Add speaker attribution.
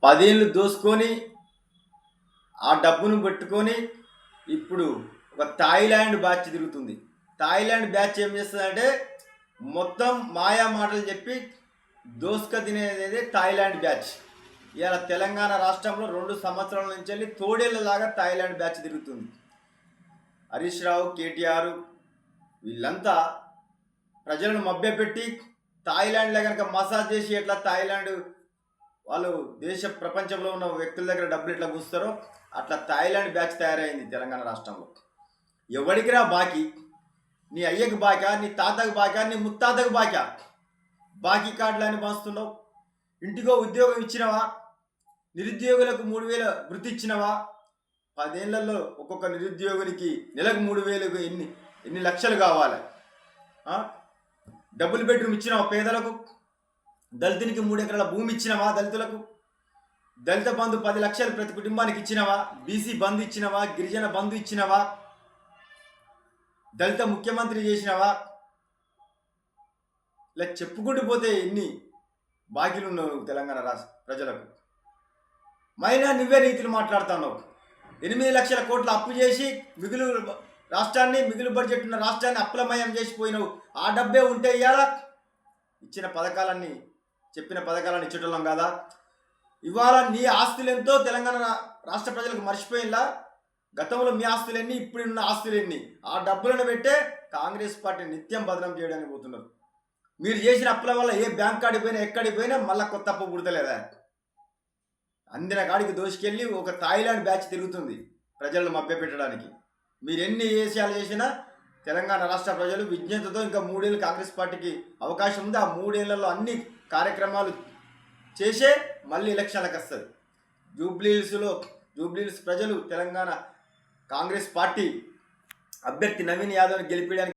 Speaker 1: 10 ఏళ్ళు దోసుకొని ఆ డబ్బును పెట్టుకొని ఇప్పుడు ఒక థాయిలాండ్ బ్యాచ్ తిరుగుతుంది. థాయిలాండ్ బ్యాచ్ ఏం చేస్తుందంటే మొత్తం మాయా మాటలు చెప్పి దోసుక తినేది థాయిలాండ్ బ్యాచ్. ఇవాళ తెలంగాణ రాష్ట్రంలో 2 సంవత్సరాల నుంచి వెళ్ళి తోడేళ్ళలాగా థాయిలాండ్ బ్యాచ్ తిరుగుతుంది. హరీష్ రావు, కేటీఆర్ వీళ్ళంతా ప్రజలను మభ్యపెట్టి థాయిలాండ్లో కనుక మసాజ్ చేసి ఎట్లా థాయిలాండ్ వాళ్ళు ప్రపంచంలో ఉన్న వ్యక్తుల దగ్గర డబ్బులు ఎట్లా కూస్తారో అట్లా థాయిలాండ్ బ్యాచ్ తయారైంది తెలంగాణ రాష్ట్రంలో. ఎవడికి రా బాకీ? నీ అయ్యకు బాకా, నీ తాతకు బాకా, నీ ముత్తాతకు బాకా? బాకీ కార్డులు అని పంచుతున్నావు. ఇంటికో ఉద్యోగం ఇచ్చినవా? నిరుద్యోగులకు 3,000 వృత్తి ఇచ్చినవా? 10 ఏళ్లలో ఒక్కొక్క నిరుద్యోగునికి నెలకు 3,000 ఎన్ని లక్షలు కావాలి? డబుల్ బెడ్రూమ్ ఇచ్చినావా పేదలకు? దళితునికి 3 ఎకరాల భూమి ఇచ్చినవా? దళితులకు దళిత బంధు 10 లక్షలు ప్రతి కుటుంబానికి ఇచ్చినవా? బీసీ బంధు ఇచ్చినవా? గిరిజన బంధు ఇచ్చినవా? దళిత ముఖ్యమంత్రి చేసినవా? ఇలా చెప్పుకుంటూ పోతే ఎన్ని బాకీలు ఉన్నావు తెలంగాణ రాష్ట్ర ప్రజలకు. మైనా నువ్వే నీతులు మాట్లాడుతున్నావు. 8 లక్షల కోట్ల అప్పు చేసి మిగులు బడ్జెట్ ఉన్న రాష్ట్రాన్ని అప్పులమయం చేసిపోయినావు. ఆ డబ్బే ఉంటే ఇవాళ చెప్పిన పథకాలను ఇచ్చటం కాదా? ఇవాళ నీ ఆస్తులు ఎంతో తెలంగాణ రాష్ట్ర ప్రజలకు మర్చిపోయినలా. గతంలో మీ ఆస్తులు ఎన్ని, ఇప్పుడున్న ఆస్తులు ఎన్ని? ఆ డబ్బులను పెట్టే కాంగ్రెస్ పార్టీ నిత్యం బదనం చేయడానికి పోతున్నారు. మీరు చేసిన అప్పుల వల్ల ఏ బ్యాంక్ కాడికి పోయినా ఎక్కడికి పోయినా మళ్ళీ కొత్త అప్పు పుడతలేదా? అందిన కాడికి దోసుకెళ్ళి ఒక థాయిలాండ్ బ్యాచ్ తిరుగుతుంది ప్రజలను మభ్యపెట్టడానికి. మీరు ఎన్ని విషయాలు చేసినా తెలంగాణ రాష్ట్ర ప్రజలు విజ్ఞతతో ఇంకా 3 ఏళ్ళు కాంగ్రెస్ పార్టీకి అవకాశం ఉంది. ఆ 3 ఏళ్లలో అన్ని కార్యక్రమాలు చేసే మళ్ళీ ఎలక్షన్లకు వస్తుంది. జూబ్లీహిల్స్ ప్రజలు తెలంగాణ కాంగ్రెస్ పార్టీ అభ్యర్థి నవీన్ యాదవ్ని గెలిపించడానికి